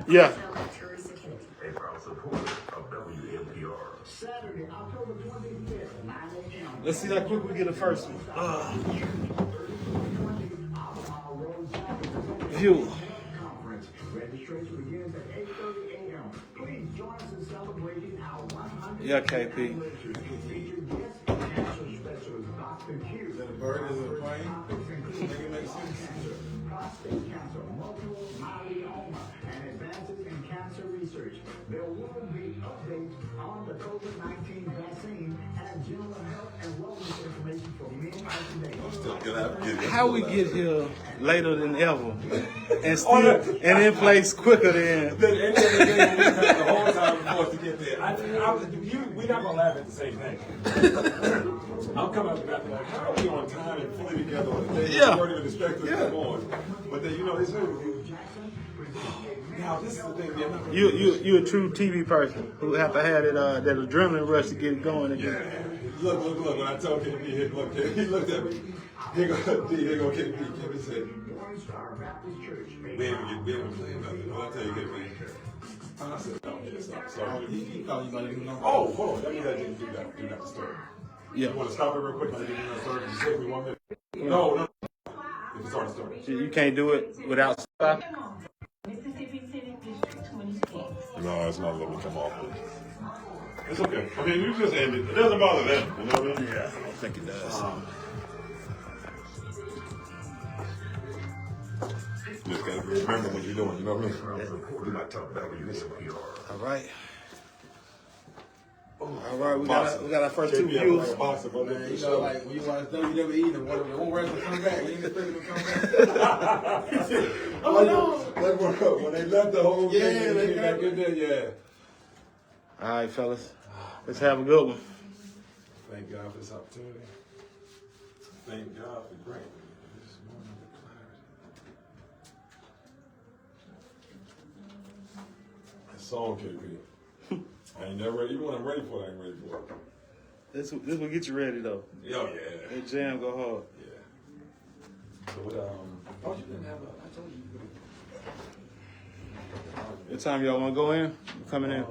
Yeah. A proud supporter of WNPR. Saturday, October 25th, 9 a.m. Let's see how quick we get the first one. View. Registration begins at 8:30 a.m. Please join us in celebrating our 100th Yeah, KP. featured guest cancer specialist, Dr. Q. The bird is a plane. Make it make sense. Prostate cancer, multiple myeloma, and advances in cancer research. There will be updates on the COVID-19 vaccine and general health and wellness information for men today. How we get here later than ever and still and in place quicker than The whole time for us to get there. We're not gonna laugh at the same thing. I'm coming up with that like, how are we on time and fully together on the day? Yeah. We don't even expect us to come on. But then it's now this is the thing. you a true TV person who have to have that adrenaline rush to get it going again. Yeah. Look. When I told KP, he looked at me. Here go KP. KP said, we haven't played nothing. I'll tell you, KP. I said, no, sorry. He called you by the number. Oh, hold on. That means I didn't do that. Do not disturb. Yeah. You want to stop it real quick? I didn't disturb. Just take me 1 minute. No. If it's already started. You can't do it without stopping. Mississippi Senate District 26. No, it's not letting me come off. It's okay. I mean, you just end it. It doesn't bother them. You know what I mean? Yeah, I don't think it does. You just gotta remember what you're doing. You know what I mean? We might talk about WNPR. All right. All right, we got our first two views. Like a boxer, but Man, you know, like when you watch WWE and one wrestler come back, you ain't expecting him to come back. oh no! When they left the whole thing, they came back in there, yeah. All right, fellas. Let's have a good one. Thank God for this opportunity. Thank God for granting me this morning of clarity. That song, KP. I ain't never ready. Even when I'm ready for it, I ain't ready for it. This will get you ready though. Oh, yeah. That jam go hard. Yeah. So what, oh, you didn't have I told you. What time y'all want to go in? You coming in?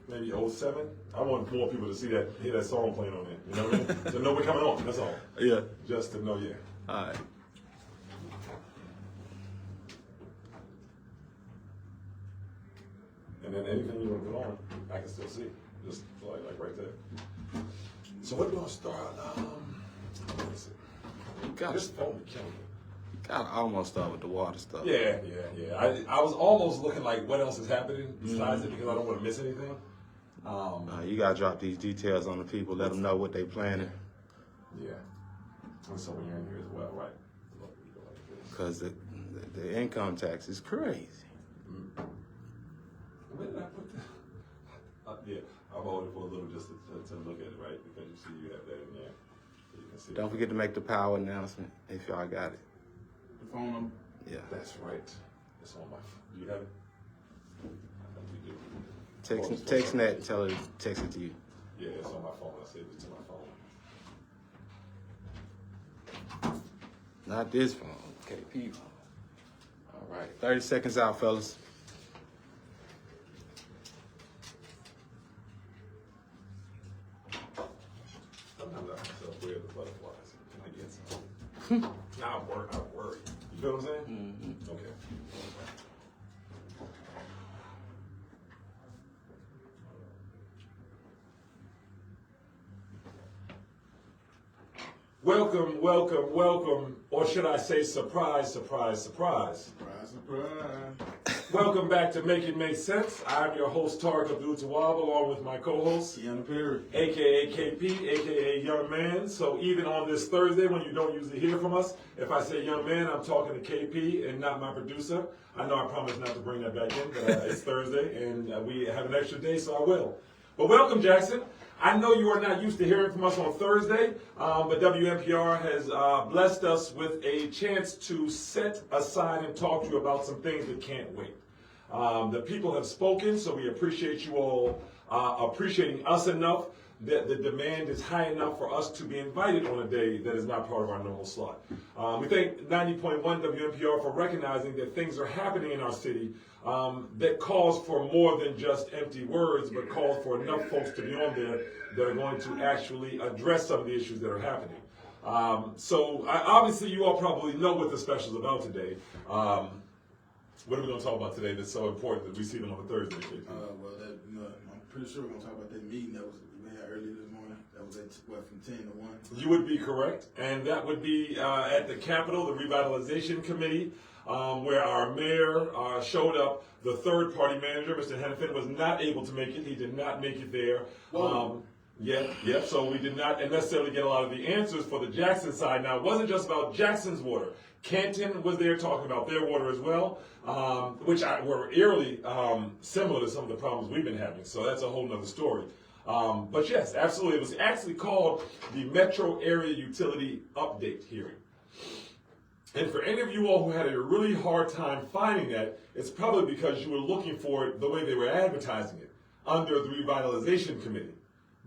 Maybe 07. I want more people to hear that song playing on it. You know what I mean? To know we're coming on. That's all. Yeah. Just to know, yeah. All right. And then anything you want to put on, I can still see. Just like right there. So what do you want to start? Let me see. This phone be killing me. Gotta almost start with the water stuff. Yeah. I was almost looking like what else is happening besides it because I don't want to miss anything. You gotta drop these details on the people, let them know what they planning. Yeah. And so when you're in here as well, right? Because the income tax is crazy. Where did I put that? Yeah, I'll hold it for a little just to look at it, right? Because you see you have that in there. So you can see Don't forget to make the power announcement if y'all got it. The phone number. Yeah. That's right. It's on my phone. Do you have it? I think you do. Text Nat and tell her to text it to you. Yeah, it's on my phone. I saved it to my phone. Not this phone. KP phone. All right. 30 seconds out, fellas. Sometimes I myself wear the butterflies. Can I get some? I worry. You feel what I'm saying? Mm-hmm. Okay. Welcome, or should I say surprise. Surprise. Welcome back to Make It Make Sense. I'm your host, Tariq Abdul-Tawwab, along with my co-host, Keanu Perry. a.k.a. KP, a.k.a. Young Man. So even on this Thursday, when you don't usually hear from us, if I say Young Man, I'm talking to KP and not my producer. I know I promised not to bring that back in, but it's Thursday, and we have an extra day, so I will. But welcome, Jackson. I know you are not used to hearing from us on Thursday, but WNPR has blessed us with a chance to set aside and talk to you about some things that can't wait. The people have spoken, so we appreciate you all appreciating us enough that the demand is high enough for us to be invited on a day that is not part of our normal slot. We thank 90.1 WNPR for recognizing that things are happening in our city that calls for more than just empty words, but calls for enough folks to be on there that are going to actually address some of the issues that are happening. Obviously you all probably know what the special is about today. What are we going to talk about today that's so important that we see them on a Thursday? I'm pretty sure we're going to talk about that meeting that we had earlier this morning. That was at, from 10 to 1? You would be correct. And that would be at the Capitol, the Revitalization Committee, where our mayor showed up. The third-party manager, Mr. Hennepin, was not able to make it. He did not make it there. So we did not necessarily get a lot of the answers for the Jackson side. Now, it wasn't just about Jackson's water. Canton was there talking about their water as well, which were eerily similar to some of the problems we've been having. So that's a whole nother story. But yes, absolutely. It was actually called the Metro Area Utility Update Hearing. And for any of you all who had a really hard time finding that, it's probably because you were looking for it the way they were advertising it, under the Revitalization Committee.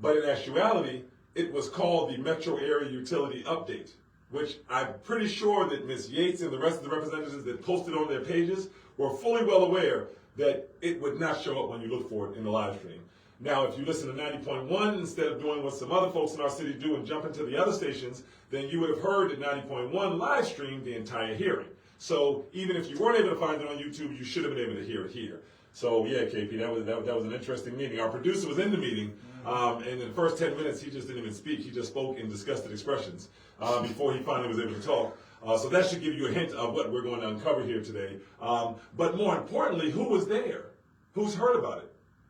But in actuality, it was called the Metro Area Utility Update, which I'm pretty sure that Ms. Yates and the rest of the representatives that posted on their pages were fully well aware that it would not show up when you look for it in the live stream. Now, if you listen to 90.1 instead of doing what some other folks in our city do and jump into the other stations, then you would have heard that 90.1 live streamed the entire hearing. So even if you weren't able to find it on YouTube, you should have been able to hear it here. So yeah, KP, that was an interesting meeting. Our producer was in the meeting, and in the first 10 minutes, he just didn't even speak. He just spoke in disgusted expressions before he finally was able to talk. So that should give you a hint of what we're going to uncover here today. But more importantly, who was there? Who's heard about it?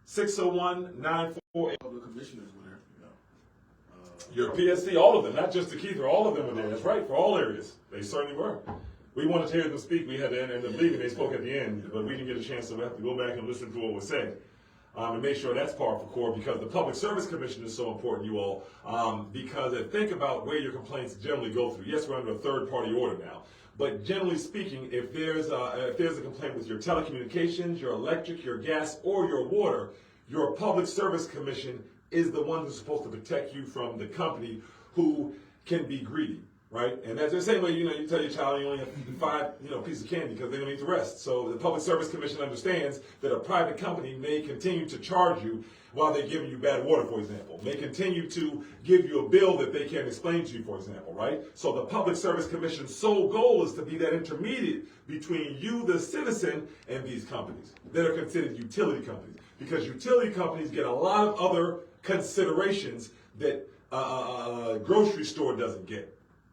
601-948. All the commissioners were there, Your PSC, all of them, not just the Keither, all of them were there. That's right, for all areas. They certainly were. We wanted to hear them speak. We had to end up leaving. They spoke at the end, but we didn't get a chance, so we have to go back and listen to what was said. And make sure that's par for core, because the Public Service Commission is so important, you all, because think about where your complaints generally go through. Yes, we're under a third-party order now, but generally speaking, if there's a complaint with your telecommunications, your electric, your gas, or your water, your Public Service Commission is the one who's supposed to protect you from the company who can be greedy. Right? And that's the same way, you tell your child you only have 5, pieces of candy because they don't eat the rest. So the Public Service Commission understands that a private company may continue to charge you while they're giving you bad water, for example. May continue to give you a bill that they can't explain to you, for example, right? So the Public Service Commission's sole goal is to be that intermediate between you, the citizen, and these companies that are considered utility companies. Because utility companies get a lot of other considerations that a grocery store doesn't get.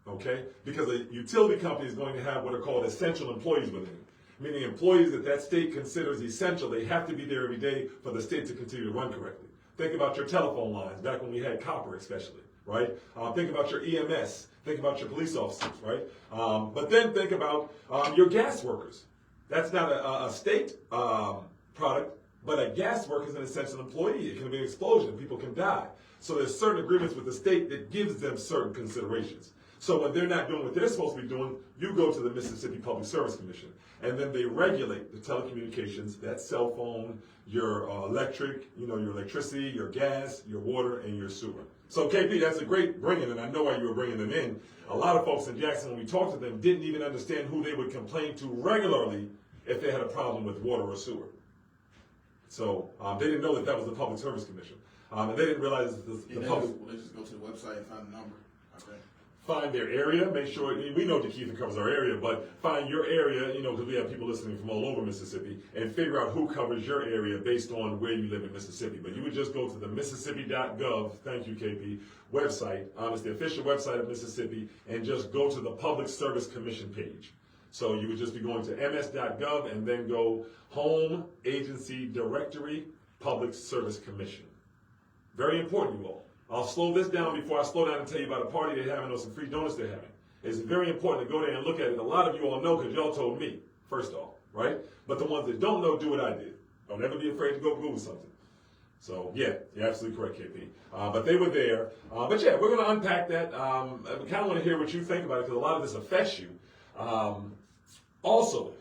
Okay? Because a utility company is going to have what are called essential employees within it. Meaning employees that state considers essential. They have to be there every day for the state to continue to run correctly. Think about your telephone lines, back when we had copper especially, right? Think about your EMS. Think about your police officers, right? But then think about your gas workers. That's not a state product, but a gas worker is an essential employee. It can be an explosion. People can die. So there's certain agreements with the state that gives them certain considerations. So when they're not doing what they're supposed to be doing, you go to the Mississippi Public Service Commission, and then they regulate the telecommunications, that cell phone, your electric, your electricity, your gas, your water, and your sewer. So KP, that's a great bringing, and I know why you were bringing them in. A lot of folks in Jackson, when we talked to them, didn't even understand who they would complain to regularly if they had a problem with water or sewer. So they didn't know that was the Public Service Commission. And they didn't realize the public... They just go to the website and find the number. Okay. Find their area, make sure, we know Keither covers our area, but find your area, because we have people listening from all over Mississippi, and figure out who covers your area based on where you live in Mississippi. But you would just go to the Mississippi.gov, thank you KP, website, it's the official website of Mississippi, and just go to the Public Service Commission page. So you would just be going to ms.gov and then go Home, Agency, Directory, Public Service Commission. Very important, you all. I'll slow this down before I slow down and tell you about a party they're having or some free donuts they're having. It's very important to go there and look at it. A lot of you all know because y'all told me, first off, right? But the ones that don't know, do what I did. Don't ever be afraid to go Google something. So, yeah, you're absolutely correct, KP. But they were there. But, yeah, we're going to unpack that. We kind of want to hear what you think about it because a lot of this affects you. Also,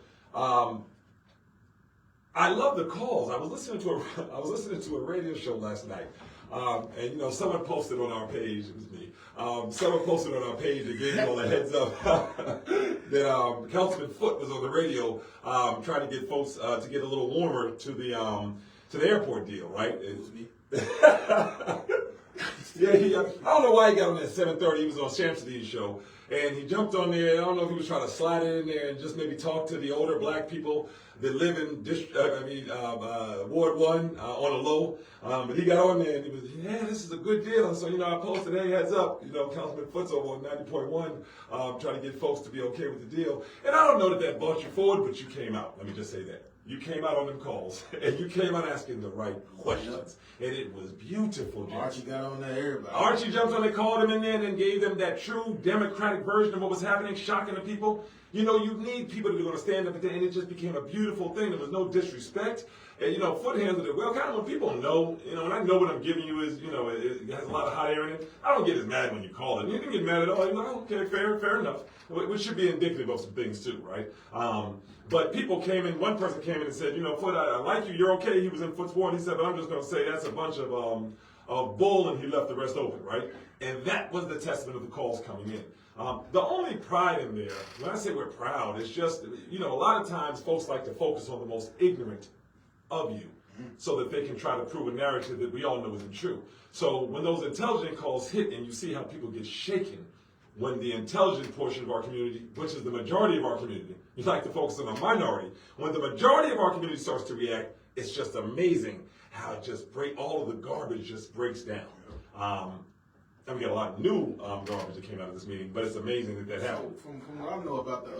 I love the calls. I was listening to a radio show last night, and you know, someone posted on our page. It was me. Someone posted on our page and gave me all a heads up that Councilman Foote was on the radio trying to get folks to get a little warmer to the airport deal, right? It was me. Yeah, I don't know why he got on at 7:30. He was on Shamsuddin's show, and he jumped on there. I don't know if he was trying to slide it in there and just maybe talk to the older black people that live in Ward 1 on a low. But he got on there and he was, yeah, this is a good deal. And so, you know, I posted, hey, heads up, you know, Councilman Foote's over on 90.1, trying to get folks to be okay with the deal. And I don't know that brought you forward, but you came out. Let me just say that. You came out on them calls, and you came out asking the right questions, and it was beautiful. James. Archie got on there, everybody. Archie jumped on, they called him in there and gave them that true democratic version of what was happening, shocking the people. You know, you need people to be going to stand up and it just became a beautiful thing. There was no disrespect. And, you know, Foote handled it well. Kind of when people know, you know, when I know what I'm giving you is, you know, it has a lot of hot air in it, I don't get as mad when you call it. You can get mad at all. You're like, okay, fair enough. Which should be indicative of some things too, right? But people came in, one person came in and said, you know, Foote, I like you, you're okay. He was in Foote's ward. He said, but I'm just going to say that's a bunch of bull, and he left the rest open, right? And that was the testament of the calls coming in. The only pride in there, when I say we're proud, it's just, you know, a lot of times folks like to focus on the most ignorant of you so that they can try to prove a narrative that we all know isn't true. So when those intelligent calls hit and you see how people get shaken when the intelligent portion of our community, which is the majority of our community, you like to focus on the minority, when the majority of our community starts to react, it's just amazing how it just all of the garbage just breaks down. And we got a lot of new garbage that came out of this meeting, but it's amazing that happened. So from what I know about the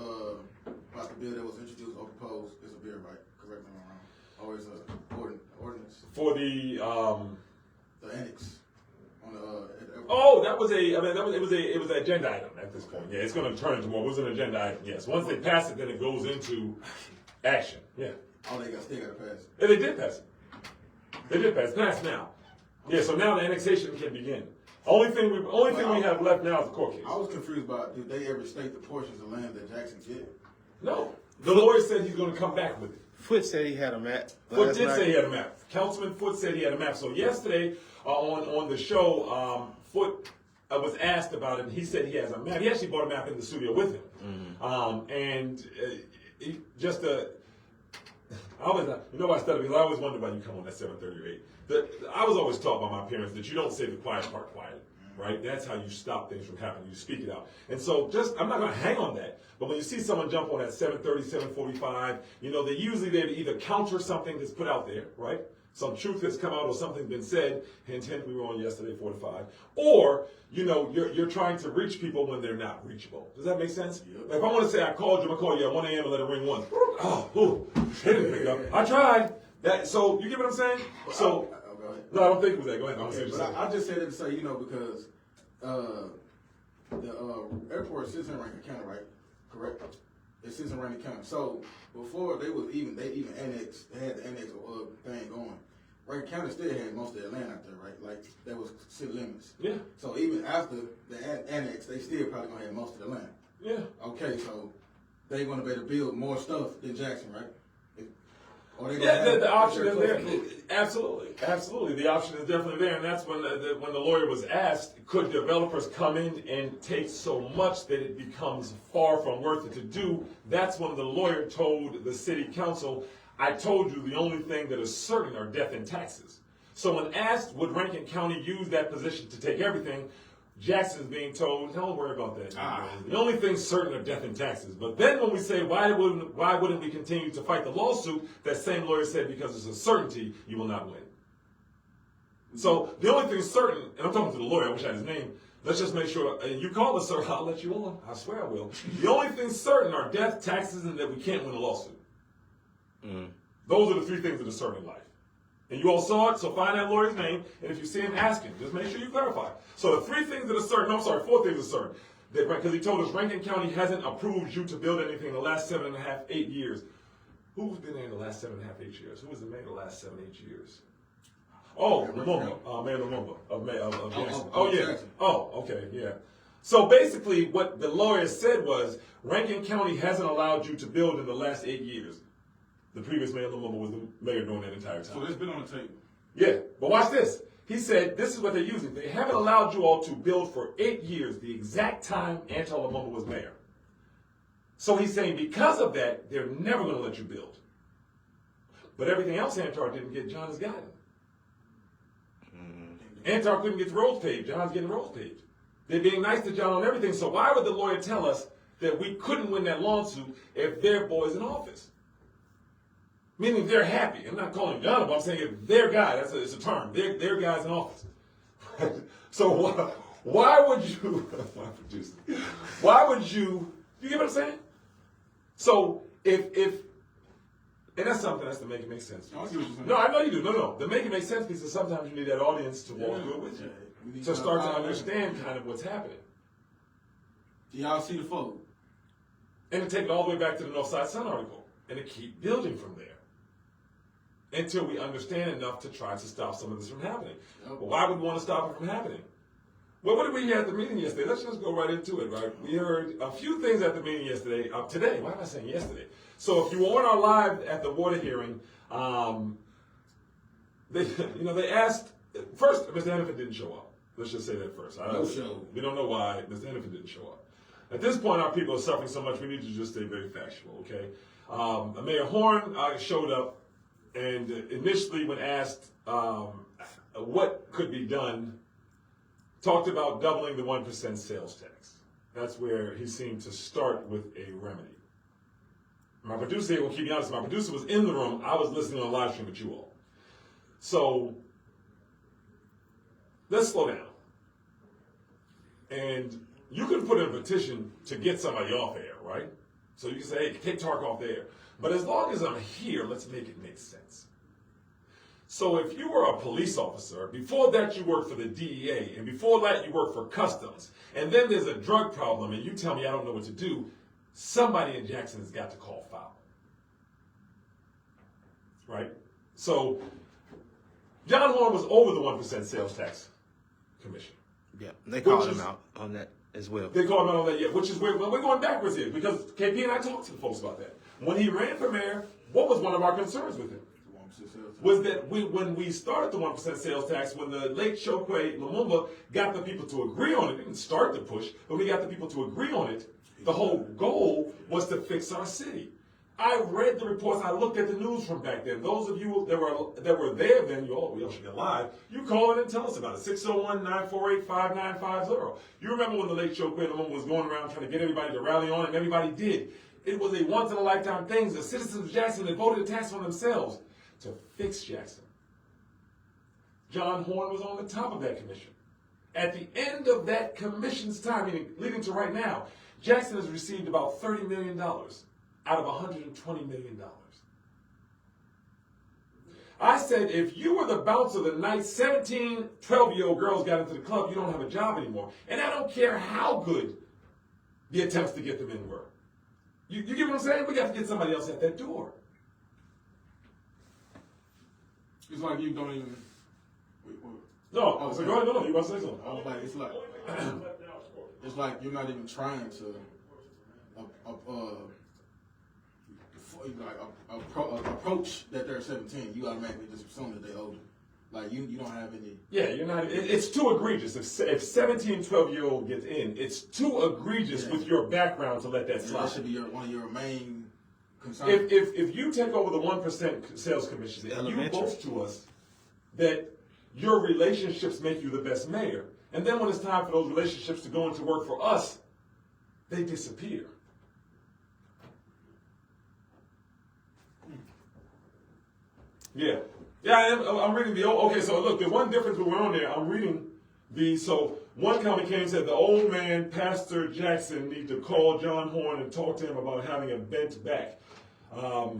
bill that was introduced or proposed, it's a bill, right? Correct me if I'm wrong. Or it's an ordinance. For the annex on the. It was an agenda item at this point. Yeah, it's going to turn into more. It was an agenda item. Yes, once they pass it, then it goes into action. Yeah. Oh, they still got to pass it. Yeah, they did pass it. They did pass. Pass now. Yeah, so now the annexation can begin. Only thing we have left now is the court case. I was confused about, did they ever state the portions of land that Jackson get? No. The lawyer said he's going to come back with it. Foote said he had a map. Foote did say he had a map. Councilman Foote said he had a map. So yesterday on the show, Foote was asked about it, and he said he has a map. He actually brought a map in the studio with him. I always, you know why I study? Because I always wonder why you come on at 7:30 or 8. I was always taught by my parents that you don't say the quiet part quiet, right? That's how you stop things from happening. You speak it out. And so I'm not going to hang on that. But when you see someone jump on at 7:30, 7:45, you know, they either counter something that's put out there, right? Some truth has come out or something's been said, hint, we were on yesterday, 4 to 5. Or, you know, you're trying to reach people when they're not reachable. Does that make sense? Yep. Like if I want to say I called you, I'm going to call you at 1 a.m. and let it ring once. They didn't pick up. I tried. So you get what I'm saying? So, no, I don't think it was that. Go ahead. Okay, I just said it to say, you know, because the airport sits in Rankin County, right? Correct? It sits in Rankin County. So before they even annexed, they had the annex thing going. Rankin County still had most of the land out there, right? Like that was city limits. Yeah. So even after the annex, they still probably gonna have most of the land. Yeah. Okay, so they gonna be able to build more stuff than Jackson, right? The option is there. Absolutely. The option is definitely there, and that's when the lawyer was asked, could developers come in and take so much that it becomes far from worth it to do? That's when the lawyer told the city council, I told you the only thing that is certain are death and taxes. So when asked, would Rankin County use that position to take everything, Jackson's being told, don't worry about that. The only thing certain are death and taxes. But then when we say, why wouldn't we continue to fight the lawsuit, that same lawyer said, because it's a certainty, you will not win. So the only thing certain, and I'm talking to the lawyer, I wish I had his name, let's just make sure, you call us, sir, I'll let you on. I swear I will. The only thing certain are death, taxes, and that we can't win a lawsuit. Those are the three things that are certain in life. And you all saw it, so find that lawyer's name, and if you see him, ask him. Just make sure you clarify. So the three things that are certain, 4 things are certain. Because he told us Rankin County hasn't approved you to build anything in the last 7.5, 8 years. Who's been there in the last 7.5, 8 years? Who was the mayor in the last 7, 8 years? Oh, Lumumba, Mayor Lumumba of Jackson. Yeah. Oh, okay, yeah. So basically what the lawyer said was, Rankin County hasn't allowed you to build in the last 8 years. The previous mayor, Lumumba, was the mayor during that entire time. So it's been on the table. Yeah, but watch this. He said, this is what they're using. They haven't allowed you all to build for 8 years, the exact time Anton Lumumba was mayor. So he's saying because of that, they're never going to let you build. But everything else Antar didn't get, John has gotten. Antar couldn't get the roads paved. John's getting roads paved. They're being nice to John on everything. So why would the lawyer tell us that we couldn't win that lawsuit if their boy's in office? Meaning they're happy. I'm not calling John, but I'm saying if their guy, it's a term, their guy's in office. So why would you, why would you get what I'm saying? So if and that's something that's to make it make sense. No, I know you do. No. The make it make sense piece is sometimes you need that audience to walk through it with you. To start to understand kind of what's happening. Y'all see the folk. And to take it all the way back to the Northside Sun article. And to keep building from there. Until we understand enough to try to stop some of this from happening. Well, why would we want to stop it from happening? Well, what did we hear at the meeting yesterday? Let's just go right into it, right? We heard a few things at the meeting yesterday. Today, why am I saying yesterday? So if you were on our live at the water hearing, they asked, first, Mr. Hennepin didn't show up. Let's just say that first. We don't know why Mr. Hennepin didn't show up. At this point, our people are suffering so much, we need to just stay very factual, okay? Mayor Horn showed up, and initially when asked what could be done, talked about doubling the 1% sales tax. That's where he seemed to start with a remedy. My producer here will keep me honest. My producer was in the room. I was listening on live stream with you all. So let's slow down. And you can put in a petition to get somebody off air, right? So you can say, hey, take Tark off the air. But as long as I'm here, let's make it make sense. So if you were a police officer, before that you worked for the DEA, and before that you worked for Customs, and then there's a drug problem, and you tell me I don't know what to do, somebody in Jackson has got to call foul. Right? So John Horn was over the 1% sales tax commission. Yeah, they called him out on that as well. They called him out on that, yeah, which is where we're going backwards here, because KP and I talked to the folks about that. When he ran for mayor, what was one of our concerns with him? Was that when we started the 1% sales tax, when the late Chokwe Lumumba got the people to agree on it, didn't start the push, but we got the people to agree on it, the whole goal was to fix our city. I read the reports, I looked at the news from back then. Those of you that were there then, we all should get live, you call in and tell us about it. 601-948-5950. You remember when the late Chokwe Lumumba was going around trying to get everybody to rally on, and everybody did. It was a once-in-a-lifetime thing. The citizens of Jackson had voted a tax on themselves to fix Jackson. John Horn was on the top of that commission. At the end of that commission's time, meaning leading to right now, Jackson has received about $30 million out of $120 million. I said, if you were the bouncer the night 17, 12-year-old girls got into the club, you don't have a job anymore. And I don't care how good the attempts to get them in were. You get what I'm saying? We got to get somebody else at that door. It's like you don't even. No, so go ahead. No, you want to say something? I was like, it's like you're not even trying to approach that they're 17. You automatically just assume that they're older. Like you don't have any. Yeah, you're not. It's too egregious. If 17, 12-year-old gets in, it's too egregious with your background to let that slide. That should be one of your main. Concern. If you take over the 1% sales commission and you boast to us that your relationships make you the best mayor, and then when it's time for those relationships to go into work for us, they disappear. Yeah, I'm reading the old. Okay, so look, the one difference when we're on there, I'm reading the. So one comment came and said the old man, Pastor Jackson, need to call John Horn and talk to him about having a bent back. Now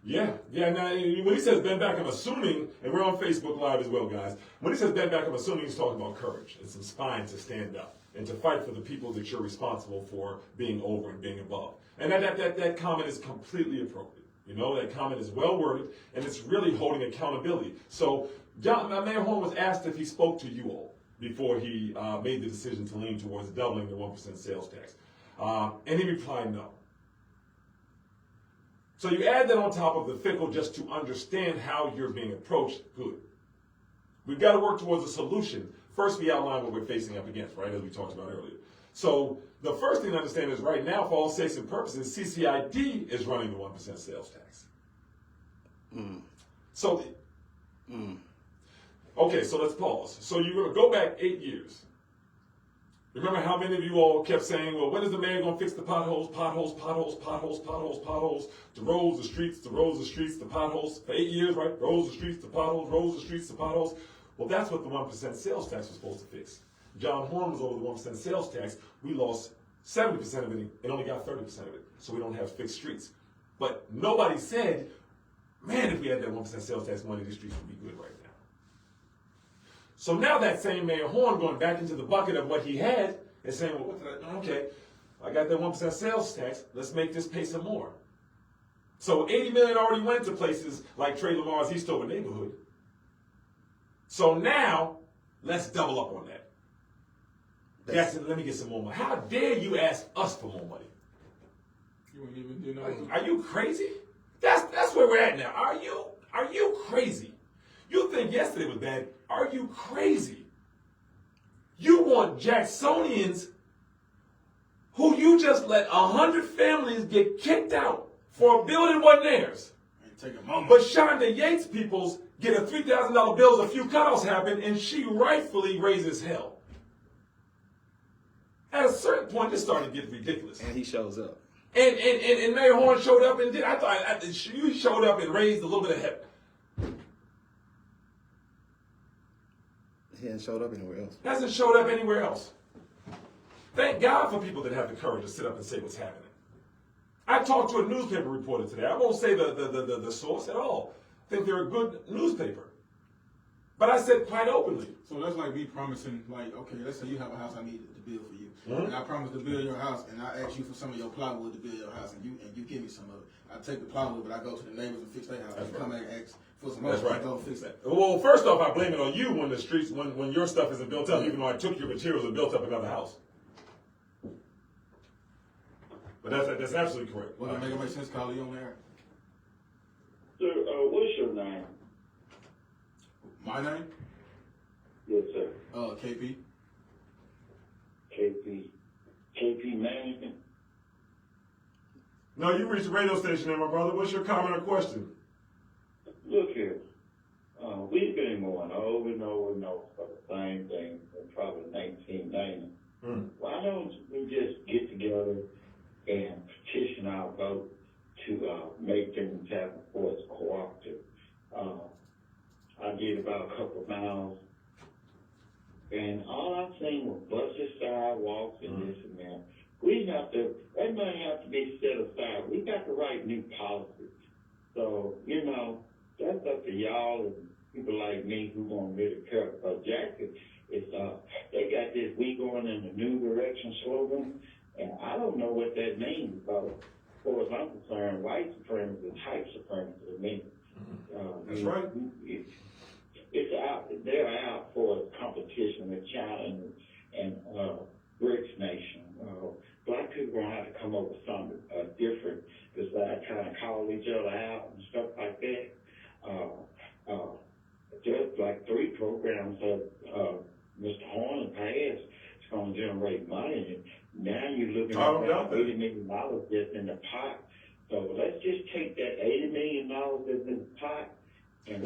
when he says bend back, I'm assuming, and we're on Facebook Live as well, guys. When he says bend back, I'm assuming he's talking about courage and some spine to stand up and to fight for the people that you're responsible for being over and being above. And that comment is completely appropriate. You know, that comment is well worded, and it's really holding accountability. So Mayor Horn was asked if he spoke to you all before he made the decision to lean towards doubling the 1% sales tax. And he replied no. So you add that on top of the fickle just to understand how you're being approached. Good. We've got to work towards a solution. First, we outline what we're facing up against, right, as we talked about earlier. So the first thing to understand is right now, for all sakes and purposes, CCID is running the 1% sales tax. So, okay, so let's pause. So you're going to go back 8 years. Remember how many of you all kept saying, well, when is the man going to fix the potholes, the roads, the streets, the potholes? For 8 years, right? Roads, the streets, the potholes, roads, the streets, the potholes. Well, that's what the 1% sales tax was supposed to fix. John Horn was over the 1% sales tax. We lost 70% of it and only got 30% of it. So we don't have fixed streets. But nobody said, man, if we had that 1% sales tax money, these streets would be good right now. So now that same Mayor Horn going back into the bucket of what he had and saying, well, what did I do? Okay, I got that 1% sales tax. Let's make this pay some more. So $80 million already went to places like Trey Lamar's Eastover neighborhood. So now, let's double up on that. Jackson, let me get some more money. How dare you ask us for more money? You wouldn't even do nothing. Are you crazy? That's where we're at now. Are you crazy? You think yesterday was bad. Are you crazy? You want Jacksonians who you just let 100 families get kicked out for a building wasn't theirs. Take a moment. But Shonda Yates peoples get a $3,000 bill, a few cutoffs happen, and she rightfully raises hell. At a certain point, this started to get ridiculous. And he shows up. And Mayor Horn showed up and did. I thought you showed up and raised a little bit of hell. He hasn't showed up anywhere else. Hasn't showed up anywhere else. Thank God for people that have the courage to sit up and say what's happening. I talked to a newspaper reporter today. I won't say the source at all. I think they're a good newspaper. But I said quite openly. So that's like me promising, like, okay, let's say you have a house I need to build for you. And I promise to build your house, and I ask you for some of your plywood to build your house, and you give me some of it. I take the plywood, but I go to the neighbors and fix their house. That's and come right. back and ask for some That's more. right. Go fix that. Well, first off, I blame it on you when the streets, when your stuff isn't built up, even though I took your materials and built up another house. But that's absolutely correct. Well, that make sense, Carly, on there? Sir, what's your name? My name? Yes, sir. KP. KP Management. No, you reached the radio station there, my brother. What's your comment or question? Look here. We've been going over and over and over for the same thing for probably 1990. Why don't we just get together and petition our vote to make things happen for us cooperative? I did about a couple of miles, and all I've seen was busted sidewalks and this and that. That money has to be set aside. We got to write new policies. So, that's up to y'all and people like me who want really care. Because Jackson, they got this "we going in a new direction" slogan, and I don't know what that means. Because, as far as I'm concerned, white supremacy is type supremacy to me. That's right. They're out for competition with China and BRICS nation. Black people are going to have to come up with something different besides trying to call each other out and stuff like that. Just like 3 programs that Mr. Horn passed, it's going to generate money. And now you're looking at $80 million just in the pot. So let's just take that $80 million that's in the pot.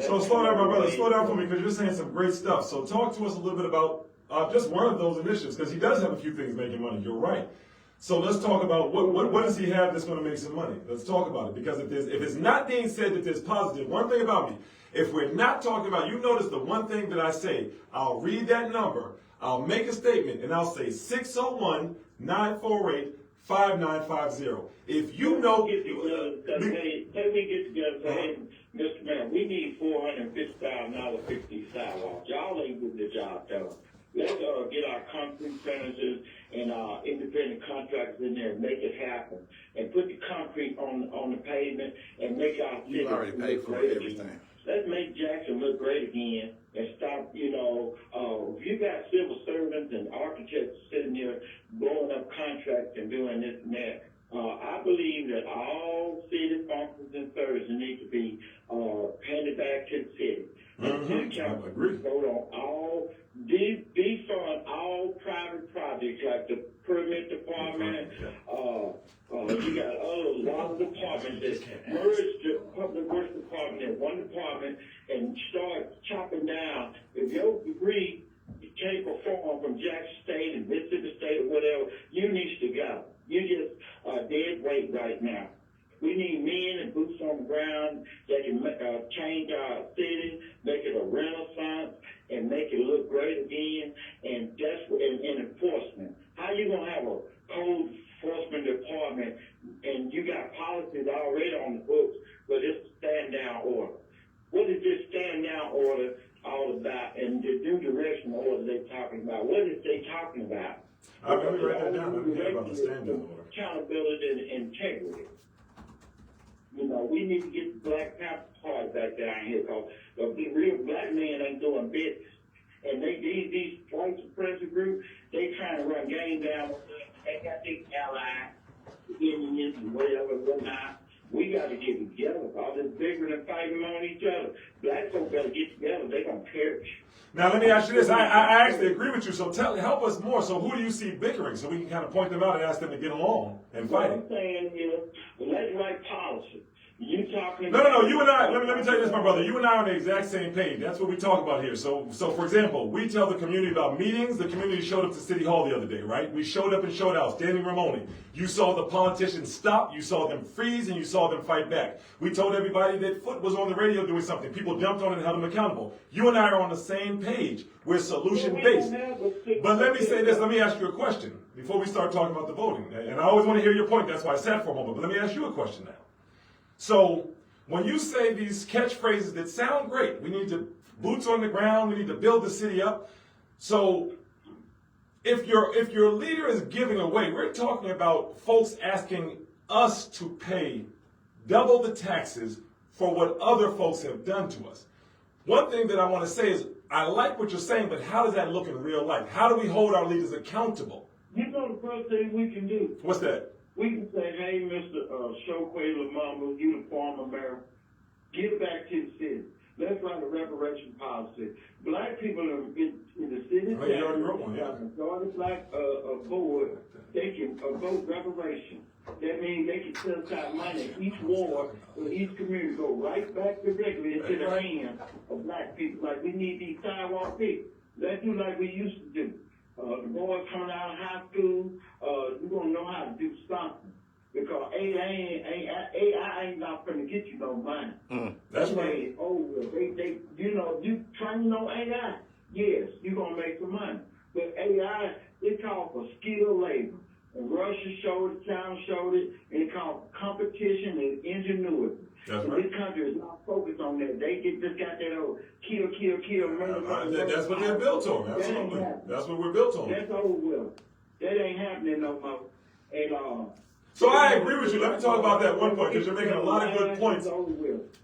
So slow down, my brother. Slow down for me because you're saying some great stuff. So talk to us a little bit about just one of those initiatives because he does have a few things making money. You're right. So let's talk about what does he have that's going to make some money? Let's talk about it because if it's not being said that there's positive, one thing about me, if we're not talking about, you notice the one thing that I say, I'll read that number, I'll make a statement, and I'll say 601-948-5950. If you know, Say we get together and say, hey, Mr. Mayor, we need $450,000 to fix these sidewalks. Y'all ain't getting the job done. Let's get our concrete finishers and our independent contractors in there and make it happen. And put the concrete on the pavement and make our city You already paid for everything. Let's make Jackson look great again and stop, if you got civil servants and architects sitting there blowing up contracts and doing this and that, I believe that all city functions and services need to be handed back to the city. City council I agree. vote on all, defund all private projects like the permit department. You got a lot of departments that merge the public works department in one department and start chopping down. If your degree can't perform from Jackson State and Mississippi State or whatever, you need to go. You just dead weight right now. We need men and boots on the ground that can change our city, make it a renaissance, and make it look great again. And that's and enforcement. How you gonna have a code enforcement department and you got policies already on the books, but it's a stand down order? What is this stand down order all about? And the new direction order they talking about? What is they talking about? Let me write that down. Let me hear about the stand down order. Accountability and integrity. You know, we need to get the Black Panther Party back down here because the real black men ain't doing business. And these white supremacy groups, they trying to run game down. They got these allies, Indians and whatever, whatnot. We got to get together because it's bigger than fighting on each other. Black folks got to get together. They're going to perish. Now, let me ask you this. I actually agree with you, so help us more. So who do you see bickering so we can kind of point them out and ask them to get along and fight? What I'm saying is, let's write policy. You talking No. You and I, let me tell you this, my brother. You and I are on the exact same page. That's what we talk about here. So for example, we tell the community about meetings. The community showed up to City Hall the other day, right? We showed up and showed out, standing room only. You saw the politicians stop. You saw them freeze, and you saw them fight back. We told everybody that Foot was on the radio doing something. People jumped on it and held them accountable. You and I are on the same page. We're solution-based. But let me say this. Let me ask you a question before we start talking about the voting. And I always want to hear your point. That's why I sat for a moment. But let me ask you a question now. So when you say these catchphrases that sound great, we need to boots on the ground, we need to build the city up. So if your leader is giving away, we're talking about folks asking us to pay double the taxes for what other folks have done to us. One thing that I want to say is I like what you're saying, but how does that look in real life? How do we hold our leaders accountable? You know the first thing we can do? What's that? We can say, hey, Mr. Showquay Lamama, you the former mayor, give back to the city. Let's write a reparation policy. Black people in the city, Oh, you already wrote one, yeah. majority black board, they can vote reparation. That means they can set aside money in each ward or each community, go right back directly into the hands of black people. Like we need these sidewalk people. Let's do like we used to do. The boys coming out of high school, you're going to know how to do something. Because AI ain't not going to get you no money. That's right. You train on AI, yes, you're going to make some money. But AI, it calls for skilled labor. And Russia showed it, China showed it, and it called competition and ingenuity. That's and right. This country is not focused on that. They just got that old kill, murder. That's what they're built on. Absolutely. That's what we're built on. That's over with. That ain't happening no more. And so I agree with you. Let me talk about that one point because you're making a lot of good points.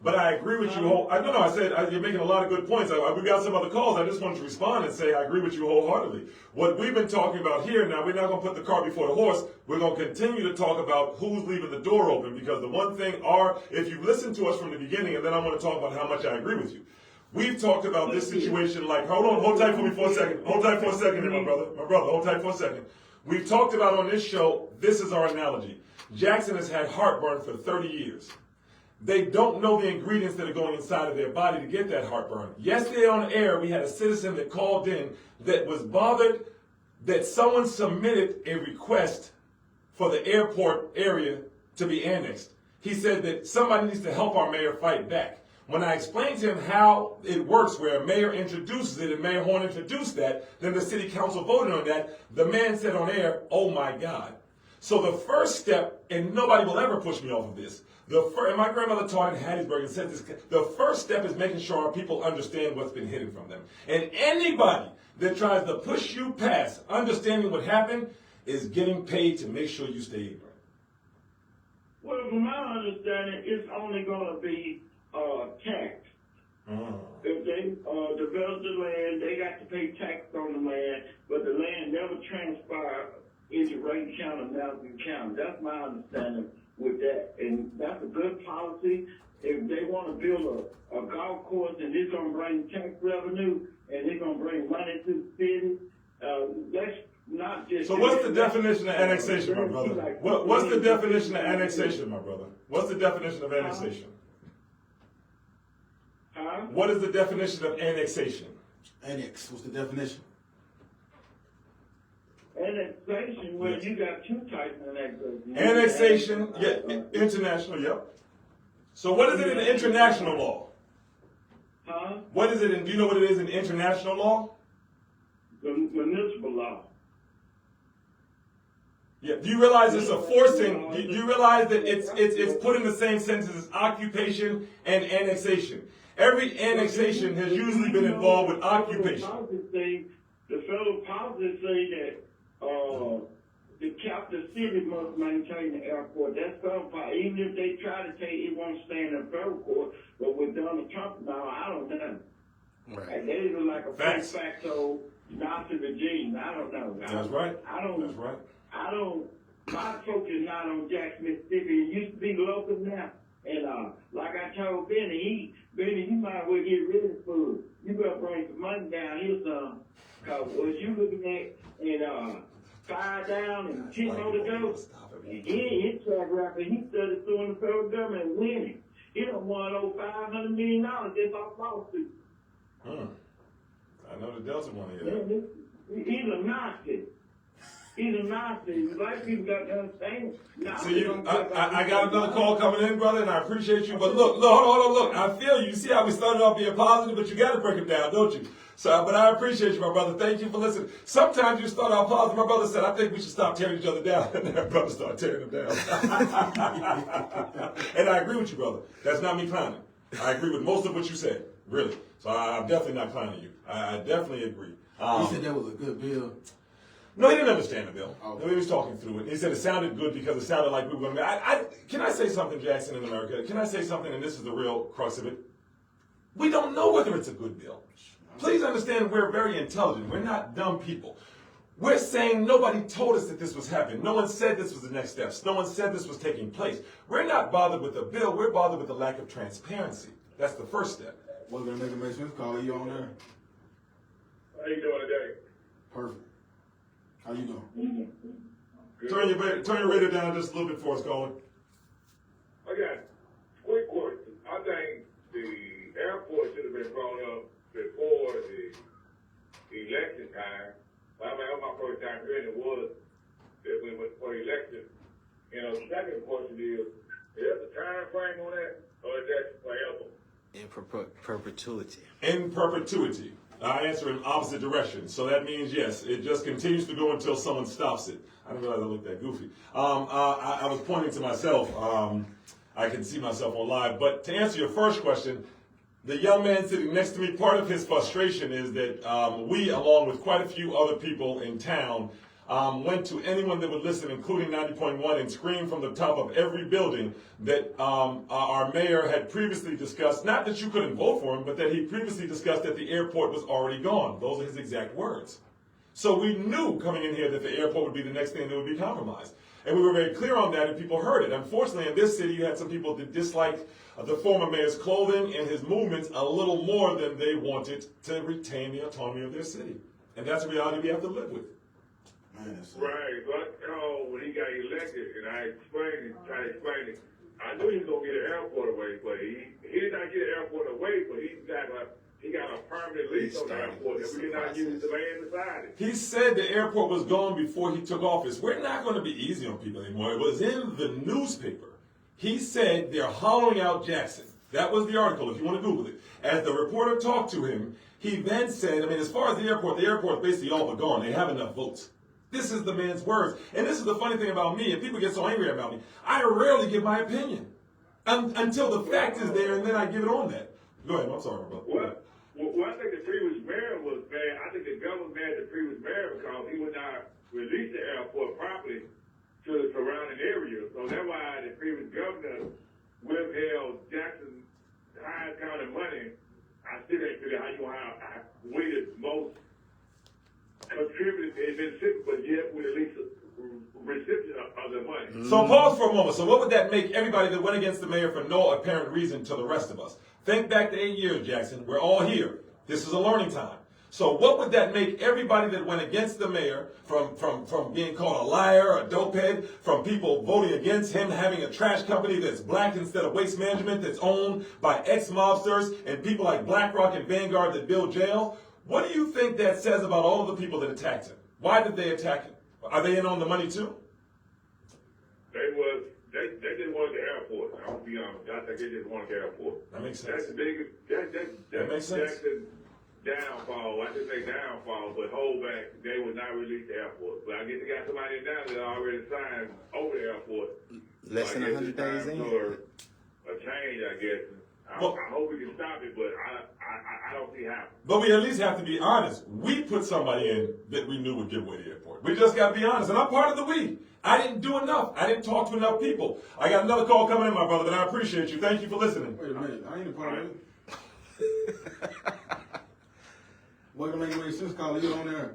But I agree with you. I said you're making a lot of good points. We got some other calls. I just wanted to respond and say I agree with you wholeheartedly. What we've been talking about here now, we're not going to put the cart before the horse. We're going to continue to talk about who's leaving the door open because the one thing if you've listened to us from the beginning, and then I want to talk about how much I agree with you. We've talked about this situation like, hold tight for me for a second. Hold tight for a second here, my brother. Hold tight for a second. We've talked about on this show, this is our analogy. Jackson has had heartburn for 30 years. They don't know the ingredients that are going inside of their body to get that heartburn. Yesterday on air, we had a citizen that called in that was bothered that someone submitted a request for the airport area to be annexed. He said that somebody needs to help our mayor fight back. When I explained to him how it works, where a mayor introduces it and Mayor Horn introduced that, then the city council voted on that, the man said on air, oh my God. So the first step, and nobody will ever push me off of this, and my grandmother taught in Hattiesburg and said this, the first step is making sure our people understand what's been hidden from them. And anybody that tries to push you past understanding what happened is getting paid to make sure you stay ignorant. Well, from my understanding, it's only going to be tax. If they develop the land, they got to pay tax on the land, but the land never transpired into Rankin County and Madison County. That's my understanding with that. And that's a good policy. If they want to build a golf course and it's going to bring tax revenue and it's going to bring money to the city, let's not just... So what's the definition of annexation, my brother? What's the definition of annexation, my brother? What's the definition of annexation? What is the definition of annexation? Annex, what's the definition? Annexation, well, you got two types of annexation. Annexation, yeah, international, yep. So what is it in the international law? What is it in, do you know what it is in international law? The municipal law. Yeah, do you realize it's a forcing, do you realize that it's put in the same sentence as occupation and annexation? Every annexation has usually been involved with occupation. The federal policies say that the capital city must maintain the airport. That's federal policy. Even if they try to take it, won't stay in the federal court. But with Donald Trump now, I don't know. Right. And they look like a de facto Nazi regime. I don't know. That's right. I don't. That's right. I don't. My focus is not on Jackson, Mississippi. It used to be local now. And like I told Benny, you might as well get rid of food. You better bring some money down here, son. Cause what you looking at and 5 down and 10 more to go. And his track record, he started suing the federal government and winning. He done won over $500 million just off lawsuit. I know the Delta one here. He's a Nazi. He's a Nazi. Black people got to understand. See, I got another call coming in, brother, and I appreciate you. But look, hold on, look. I feel you. See how we started off being positive, but you got to break it down, don't you? So, but I appreciate you, my brother. Thank you for listening. Sometimes you start off positive. My brother said, I think we should stop tearing each other down. And their brother started tearing them down. And I agree with you, brother. That's not me clowning. I agree with most of what you said, really. So I'm definitely not clowning you. I definitely agree. He said that was a good bill. No, he didn't understand the bill. Okay. He was talking through it. He said it sounded good because it sounded like we were going to... Can I say something, Jackson, in America? Can I say something, and this is the real crux of it? We don't know whether it's a good bill. Please understand we're very intelligent. We're not dumb people. We're saying nobody told us that this was happening. No one said this was the next steps. No one said this was taking place. We're not bothered with the bill. We're bothered with the lack of transparency. That's the first step. What's going to make sense? Call you on there. How you doing today? Perfect. How you doing? Turn your radio down just a little bit for us, Colin. I got a quick question. I think the airport should have been brought up before the election time. I mean, that was my first time hearing it was that we went for the election. You know, the second question is there a time frame on that, or is that forever? In perpetuity. In perpetuity. I answer in opposite direction. So that means, yes, it just continues to go until someone stops it. I didn't realize I looked that goofy. I was pointing to myself. I can see myself on live. But to answer your first question, the young man sitting next to me, part of his frustration is that we, along with quite a few other people in town, went to anyone that would listen, including 90.1, and screamed from the top of every building that our mayor had previously discussed, not that you couldn't vote for him, but that he previously discussed that the airport was already gone. Those are his exact words. So we knew coming in here that the airport would be the next thing that would be compromised. And we were very clear on that, and people heard it. Unfortunately, in this city, you had some people that disliked the former mayor's clothing and his movements a little more than they wanted to retain the autonomy of their city. And that's a reality we have to live with. Right, but when he got elected, and I tried to explain it, I knew he was gonna get an airport away, but he did not get an airport away, but he got a permanent lease on the airport, and we did not use the land beside it. He said the airport was gone before he took office. We're not going to be easy on people anymore. It was in the newspaper. He said they're hollowing out Jackson. That was the article, if you want to Google it. As the reporter talked to him, he then said, I mean, as far as the airport is basically all but gone. They have enough votes. This is the man's words. And this is the funny thing about me, and people get so angry about me. I rarely give my opinion until the fact is there, and then I give it on that. Go ahead. I'm sorry, brother. Well, I think the previous mayor was bad. I think the government mad the previous mayor because he would not release the airport properly to the surrounding area. So that's why the previous governor withheld Jackson's highest kind of money. I still ain't figure out how you weighted most contributed in Mississippi, but yet would at least recipient of the money. So pause for a moment. So what would that make everybody that went against the mayor for no apparent reason to the rest of us? Think back to 8 years, Jackson. We're all here. This is a learning time. So what would that make everybody that went against the mayor from being called a liar, a dopehead, from people voting against him having a trash company that's black instead of Waste Management, that's owned by ex-mobsters and people like BlackRock and Vanguard that build jail? What do you think that says about all of the people that attacked him? Why did they attack him? Are they in on the money too? They just wanted the airport. I'm gonna be honest. I think they just wanted the airport. That makes sense. That's the biggest. That makes sense. Jackson's downfall. I just say downfall, but hold back. They would not release the airport. But I guess they got somebody down there that already signed over the airport. Less than 100 days in. For a change, I guess. I hope we can stop it, but I don't see how. But we at least have to be honest. We put somebody in that we knew would give away the airport. We just got to be honest. And I'm part of the we. I didn't do enough. I didn't talk to enough people. I got another call coming in, my brother, but I appreciate you. Thank you for listening. Wait a minute, I ain't a part of it. Welcome to Make Sense Call. You on there?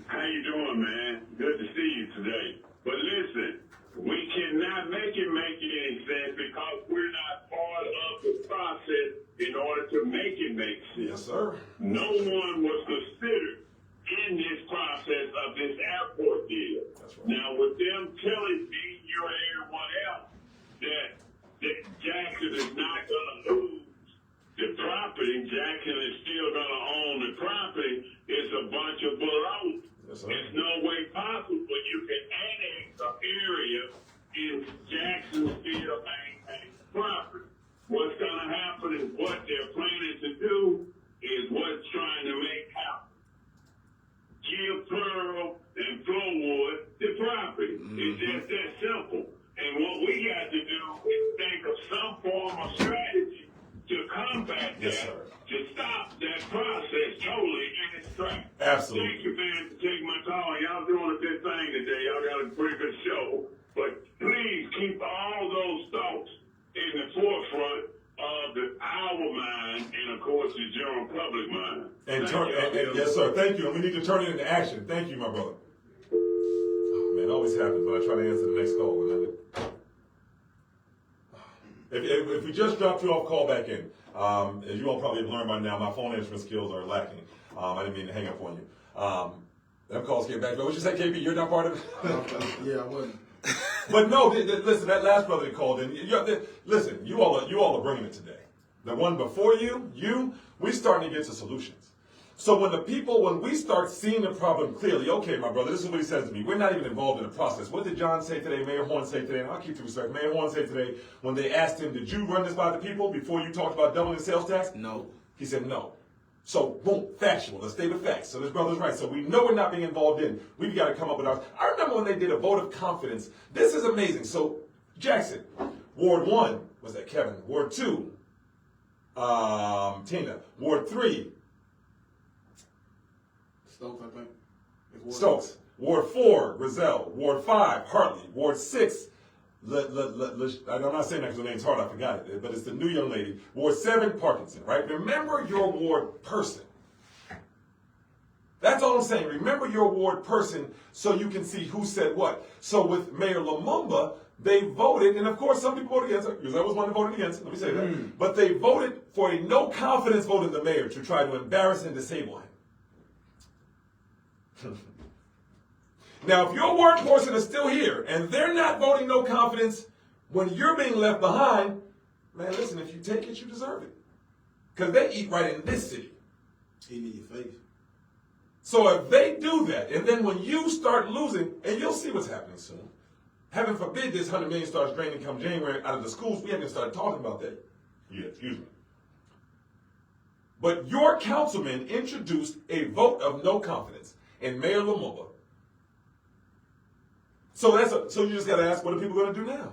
How you doing, man? Good to see you today. But listen, we cannot make it any sense because we're not part of the process in order to make it make sense. Yes, sir. No one was considered in this process of this airport deal. That's right. Now, with them telling me, you and everyone else, that Jackson is not going to lose the property, Jackson is still going to own the property, it's a bunch of baloney. Yes, sir. There's no way possible you can annex an area in Jackson still maintain property. What's going to happen is what they're planning to do is what's trying to make happen. Give Pearl and Flowood the property. It's just that simple. And what we got to do is think of some form of strategy to combat Yes, that, sir. to stop that process totally in its tracks. Absolutely. Thank you, man, for taking my call. Y'all doing a good thing today. Y'all got a pretty good show. But please keep all those thoughts in the forefront of our mind and, of course, the general public mind. And yes, sir. Thank you. And we need to turn it into action. Thank you, my brother. Oh, man, it always happens, but I try to answer the next call. If we just dropped you off, call back in. As you all probably have learned by now, my phone answering skills are lacking. I didn't mean to hang up on you. Them calls came back. But what you say, KB? You're not part of it? Yeah, I wasn't. But no, listen, that last brother that called in, listen, you all are bringing it today. The one before you, we're starting to get to solutions. So when we start seeing the problem clearly, okay, my brother, this is what he says to me. We're not even involved in the process. What did John say today, Mayor Horn say today, and I'll keep to respect, Mayor Horn say today, when they asked him, did you run this by the people before you talked about doubling the sales tax? No. He said no. So, boom, factual. Let's stay with facts. So this brother's right. So we know we're not being involved in. We've got to come up with ours. I remember when they did a vote of confidence. This is amazing. So, Jackson, Ward 1, was that Kevin? Ward 2, Tina. Ward 3, Stokes, I think. Stokes. Ward 4, Grizel. Ward 5, Hartley. Ward 6, I'm not saying that because her name's hard, I forgot it, but it's the new young lady. Ward 7, Parkinson, right? Remember your ward person. That's all I'm saying. Remember your ward person so you can see who said what. So with Mayor Lumumba, they voted, and of course some people voted against her, because I was one that voted against it, let me say that. But they voted for a no confidence vote in the mayor to try to embarrass and disable him. Now, if your ward person is still here and they're not voting no confidence when you're being left behind, man, listen, if you take it, you deserve it. Because they eat right in this city. Eating in your face. So if they do that, and then when you start losing, and you'll see what's happening soon. Heaven forbid this $100 million starts draining come January out of the schools. We haven't started talking about that. Yeah, excuse me. But your councilman introduced a vote of no confidence in Mayor Lumumba. So you just got to ask, what are people going to do now?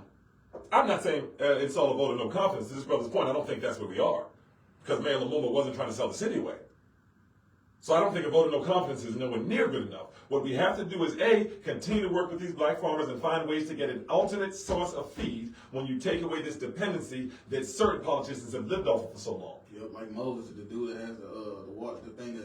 I'm not saying it's all a vote of no confidence. To this brother's point, I don't think that's where we are. Because Mayor Lumumba wasn't trying to sell the city away. So I don't think a vote of no confidence is nowhere near good enough. What we have to do is, A, continue to work with these black farmers and find ways to get an alternate source of feed when you take away this dependency that certain politicians have lived off of for so long. Yep, like Moses, the dude that has the water, the thing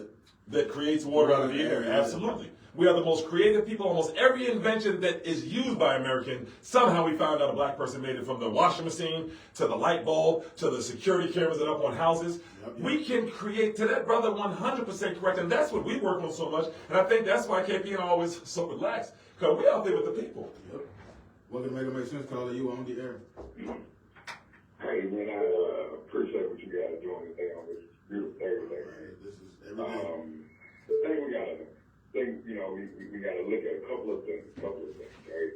that creates water out of the air. Absolutely. We are the most creative people. Almost every invention that is used by American, somehow we found out a black person made it, from the washing machine to the light bulb to the security cameras that are up on houses. Yep. We can create, to that brother, 100% correct. And that's what we work on so much. And I think that's why KP and always so relaxed. Because we out there with the people. Yep. Welcome to Make Sense, calling you on the air. Hey, man, I appreciate what you guys are doing today on this beautiful Thursday. Right, this is every day. The thing we gotta look at a couple of things, right?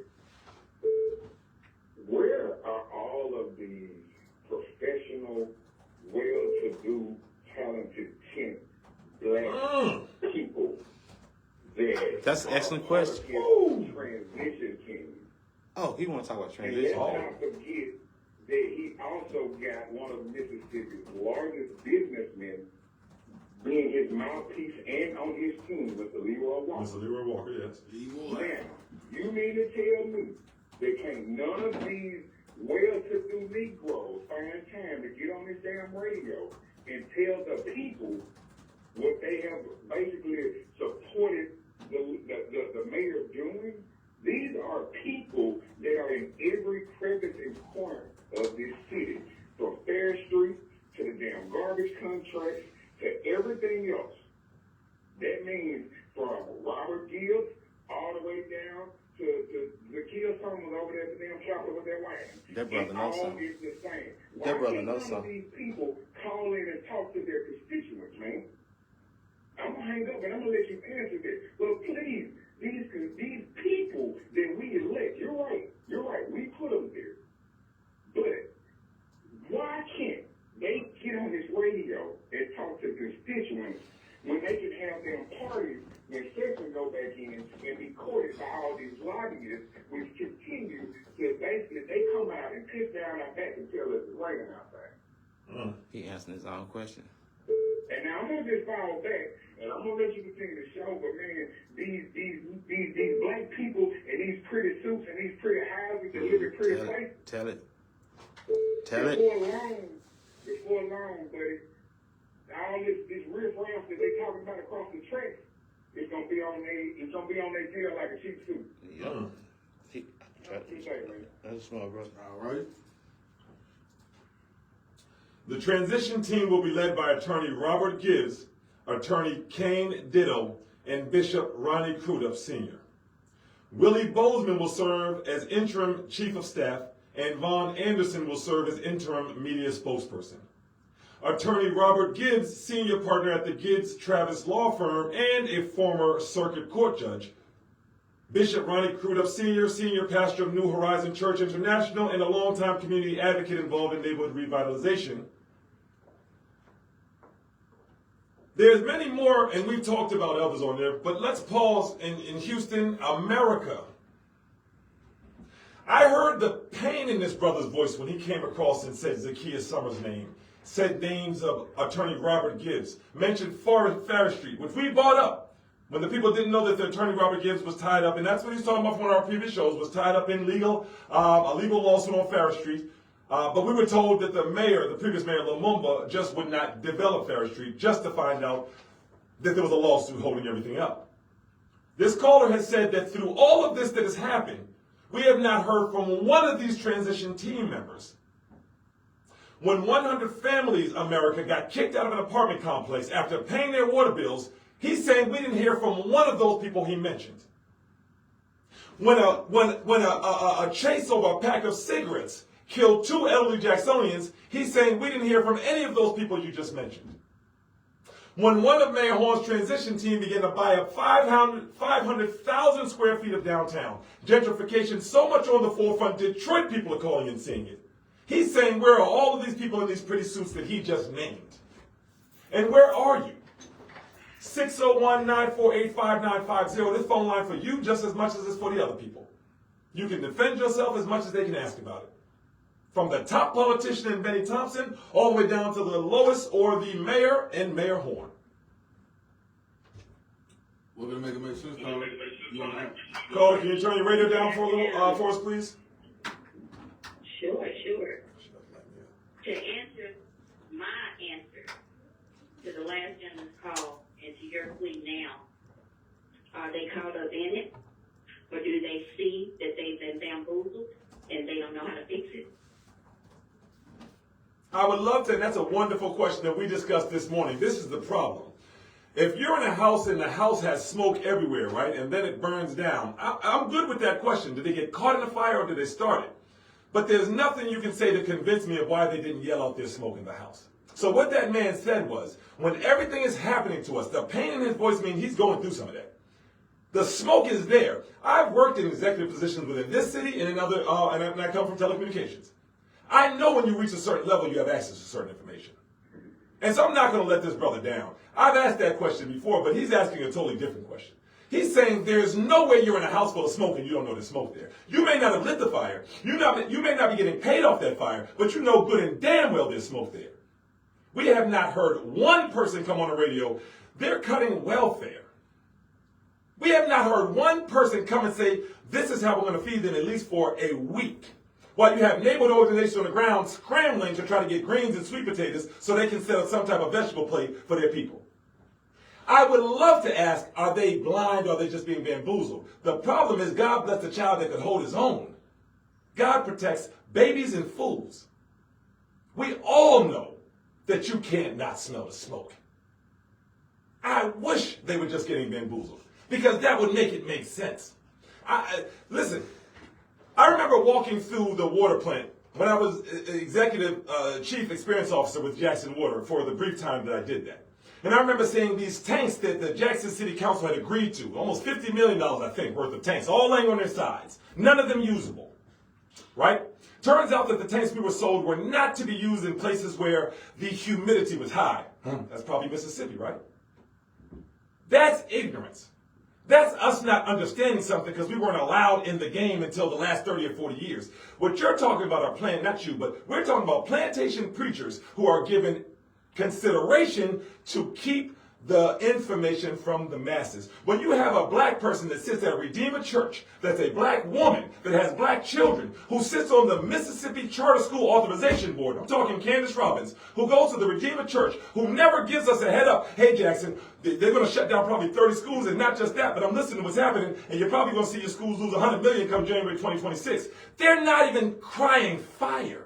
Where are all of these professional, well-to-do, talented, black people that That's an excellent question. Transition team. Oh, he want to talk about And transition. let's not forget that he also got one of Mississippi's largest businessmen being his mouthpiece and on his team, Mr. Leroy Walker. Mr. Leroy Walker, yes. Now, you mean to tell me that can't none of these well-to-do Negroes find time to get on this damn radio and tell the people what they have basically supported the mayor doing? These are people that are in every crevice and corner of this city, from Fair Street to the damn garbage contracts to everything else. That means from Robert Gibbs all the way down to Zakiya Summers over there at the damn shop with their wine. That brother knows something. It's the same. That brother Why knows can't some of something. these people call in and talk to their constituents, man? I'm gonna hang up and I'm gonna let you answer this. But please, these people that we elect, you're right, we put them there. But why can't they get on this radio and talk to constituents when they can have them parties when sessions go back in and be courted by all these lobbyists, which continue to basically, they come out and piss down our back and tell us it's raining outside. He answering his own question. And now I'm gonna just follow back, and I'm gonna let you continue the show. But man, these black people and these pretty suits and these pretty houses that live in pretty places. Tell it. Before long, buddy, all this riff-raff that they talking about across the tracks, it's gonna be on their tail like a cheap suit. Yeah. That's smart, bro. All right. The transition team will be led by Attorney Robert Gibbs, Attorney Kane Ditto, and Bishop Ronnie Crudup Sr. Willie Bozeman will serve as interim chief of staff, and Vaughn Anderson will serve as interim media spokesperson. Attorney Robert Gibbs, senior partner at the Gibbs Travis law firm and a former circuit court judge. Bishop Ronnie Crudup Sr., senior pastor of New Horizon Church International and a longtime community advocate involved in neighborhood revitalization. There's many more, and we've talked about others on there, but let's pause in Houston, America. I heard the pain in this brother's voice when he came across and said Zakiya Summers' name, said names of Attorney Robert Gibbs, mentioned Fair Street, which we brought up when the people didn't know that the Attorney Robert Gibbs was tied up, and that's what he's talking about from one of our previous shows, was tied up in a legal lawsuit on Fair Street. But we were told that the previous mayor, Lumumba, just would not develop Fair Street, just to find out that there was a lawsuit holding everything up. This caller has said that through all of this that has happened, we have not heard from one of these transition team members. When 100 Families America got kicked out of an apartment complex after paying their water bills, he's saying we didn't hear from one of those people he mentioned. When a chase over a pack of cigarettes killed 2 elderly Jacksonians, he's saying we didn't hear from any of those people you just mentioned. When one of Mayor Horn's transition team began to buy up 500,000 square feet of downtown, gentrification so much on the forefront, Detroit people are calling and seeing it. He's saying where are all of these people in these pretty suits that he just named? And where are you? 601-948-5950. This phone line for you just as much as it's for the other people. You can defend yourself as much as they can ask about it. From the top politician in Benny Thompson, all the way down to the lowest or the mayor and Mayor Horn. We're going to make sense, caller. Caller, can you turn your radio down for a little, for us, please? Sure. To answer my answer, they caught up in it? Or do they see that they've been bamboozled and they don't know how to fix it? I would love to, and that's a wonderful question that we discussed this morning. This is the problem. If you're in a house and the house has smoke everywhere, right, and then it burns down, I'm good with that question. Did they get caught in the fire or did they start it? But there's nothing you can say to convince me of why they didn't yell out there's smoke in the house. So what that man said was, when everything is happening to us, the pain in his voice means he's going through some of that. The smoke is there. I've worked in executive positions within this city and in other, and I come from telecommunications. I know when you reach a certain level, you have access to certain information. And so I'm not going to let this brother down. I've asked that question before, but he's asking a totally different question. He's saying there's no way you're in a house full of smoke and you don't know there's smoke there. You may not have lit the fire. You may not be getting paid off that fire, but you know good and damn well there's smoke there. We have not heard one person come on the radio, they're cutting welfare. We have not heard one person come and say, this is how we're going to feed them at least for a week. While you have neighborhood organizations on the ground scrambling to try to get greens and sweet potatoes so they can set up some type of vegetable plate for their people. I would love to ask, are they blind or are they just being bamboozled? The problem is God bless the child that could hold his own. God protects babies and fools. We all know that you can't not smell the smoke. I wish they were just getting bamboozled because that would make it make sense. Listen, I remember walking through the water plant when I was executive chief experience officer with Jackson Water for the brief time that I did that. And I remember seeing these tanks that the Jackson City Council had agreed to, almost $50 million, I think, worth of tanks, all laying on their sides. None of them usable, right? Turns out that the tanks we were sold were not to be used in places where the humidity was high. That's probably Mississippi, right? That's ignorance. That's us not understanding something because we weren't allowed in the game until the last 30 or 40 years. What you're talking about are not you, but we're talking about plantation preachers who are given consideration to keep the information from the masses. When you have a black person that sits at a Redeemer church, that's a black woman that has black children, who sits on the Mississippi Charter School Authorization Board, I'm talking Candace Robbins, who goes to the Redeemer church, who never gives us a head up, hey Jackson, they're going to shut down probably 30 schools, and not just that, but I'm listening to what's happening, and you're probably going to see your schools lose $100 million come January 2026. They're not even crying fire.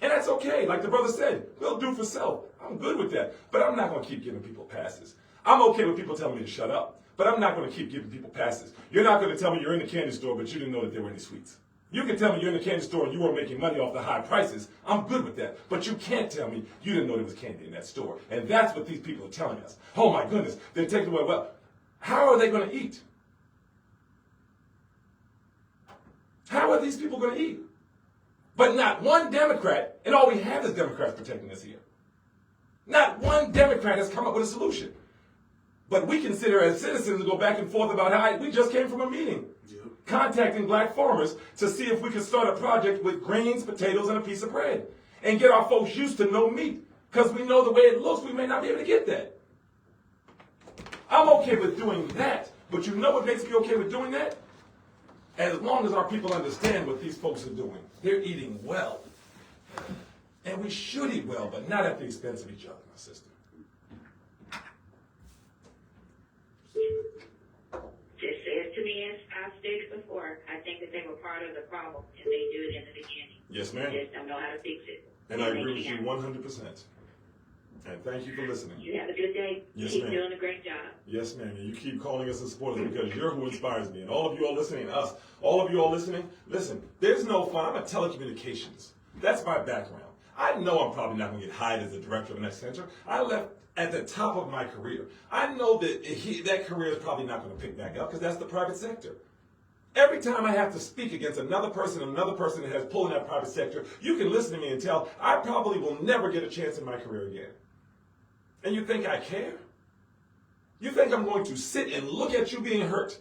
And that's okay. Like the brother said, we'll do for self. I'm good with that. But I'm not going to keep giving people passes. I'm okay with people telling me to shut up. But I'm not going to keep giving people passes. You're not going to tell me you're in the candy store, but you didn't know that there were any sweets. You can tell me you're in the candy store and you weren't making money off the high prices. I'm good with that. But you can't tell me you didn't know there was candy in that store. And that's what these people are telling us. Oh my goodness, they're taking away. Well, how are they going to eat? How are these people going to eat? But not one Democrat, and all we have is Democrats protecting us here. Not one Democrat has come up with a solution. But we consider as citizens to go back and forth about how we just came from a meeting, contacting black farmers to see if we could start a project with grains, potatoes, and a piece of bread, and get our folks used to no meat, because we know the way it looks, we may not be able to get that. I'm okay with doing that, but you know what makes me okay with doing that? As long as our people understand what these folks are doing. They're eating well. And we should eat well, but not at the expense of each other, my sister. Just said to me, as I've stated before, I think that they were part of the problem, and they do it in the beginning. Yes, ma'am. They just don't know how to fix it. And I agree with you 100%. And thank you for listening. You have a good day. Yes, Keep ma'am. doing a great job. Yes, ma'am. And you keep calling us and supporting us because you're who inspires me. And all of you all listening, us, all of you all listening, listen, there's no fun. I'm a telecommunications. That's my background. I know I'm probably not going to get hired as the director of an center. I left at the top of my career. I know that that career is probably not going to pick back up because that's the private sector. Every time I have to speak against another person that has pulled in that private sector, you can listen to me and tell I probably will never get a chance in my career again. And you think I care? You think I'm going to sit and look at you being hurt?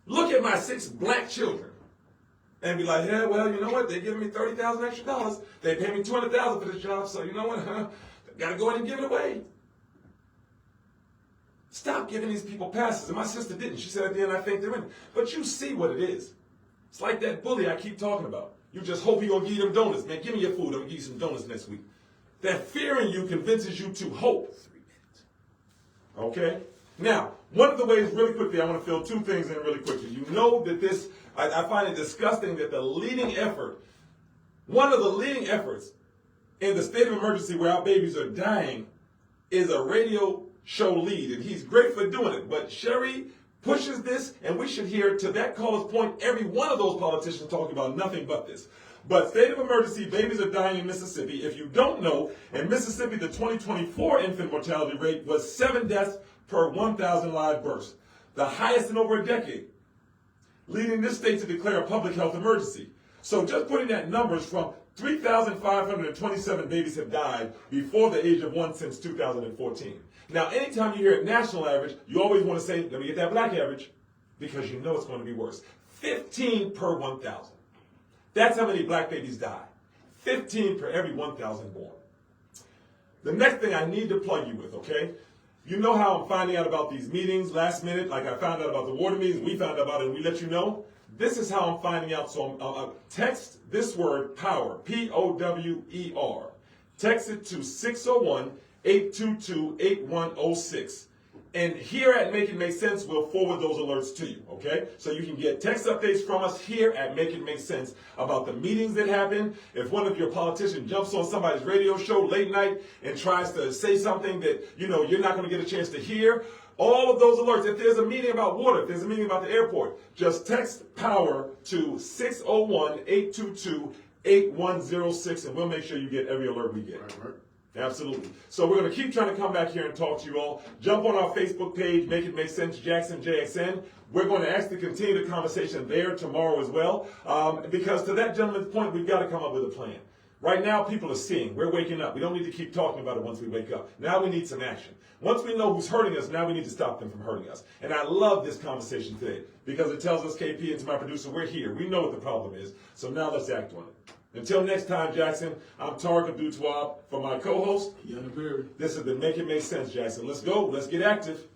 Look at my 6 black children and be like, yeah, well, you know what? They're giving me $30,000 extra dollars. They pay me $200,000 for this job, so you know what? Got to go ahead and give it away. Stop giving these people passes. And my sister didn't. She said at the end, I think they're in. But you see what it is. It's like that bully I keep talking about. You just hope he's going to give you them donuts. Man, give me your food. I'm going to give you some donuts next week. That fear in you convinces you to hope. Okay? Now, one of the ways, really quickly, I want to fill two things in really quickly. You know that this, I find it disgusting that the leading effort, one of the leading efforts in the state of emergency where our babies are dying is a radio show lead, and he's great for doing it. But Sherry pushes this, and we should hear, to that caller's point, every one of those politicians talking about nothing but this. But state of emergency, babies are dying in Mississippi. If you don't know, in Mississippi, the 2024 infant mortality rate was 7 deaths per 1,000 live births, the highest in over a decade, leading this state to declare a public health emergency. So just putting that numbers from 3,527 babies have died before the age of 1 since 2014. Now, anytime you hear a national average, you always want to say, let me get that black average, because you know it's going to be worse. 15 per 1,000. That's how many black babies die. 15 per every 1,000 born. The next thing I need to plug you with, okay? You know how I'm finding out about these meetings last minute, like I found out about the water meetings, we found out about it and we let you know. This is how I'm finding out, so text this word, POWER, P-O-W-E-R. Text it to 601-822-8106. And here at Make It Make Sense, we'll forward those alerts to you, okay? So you can get text updates from us here at Make It Make Sense about the meetings that happen. If one of your politicians jumps on somebody's radio show late night and tries to say something that, you know, you're not going to get a chance to hear, all of those alerts. If there's a meeting about water, if there's a meeting about the airport, just text POWER to 601-822-8106, and we'll make sure you get every alert we get. Right. Absolutely. So we're going to keep trying to come back here and talk to you all. Jump on our Facebook page, Make It Make Sense JXN. We're going to actually continue the conversation there tomorrow as well, because to that gentleman's point, we've got to come up with a plan. Right now, people are seeing. We're waking up. We don't need to keep talking about it once we wake up. Now we need some action. Once we know who's hurting us, now we need to stop them from hurting us. And I love this conversation today because it tells us, KP and to my producer, we're here. We know what the problem is. So now let's act on it. Until next time, Jackson, I'm Tariq Abdul-Tawwab for my co-host. Yana Berry. This has been Make It Make Sense, Jackson. Let's go. Let's get active.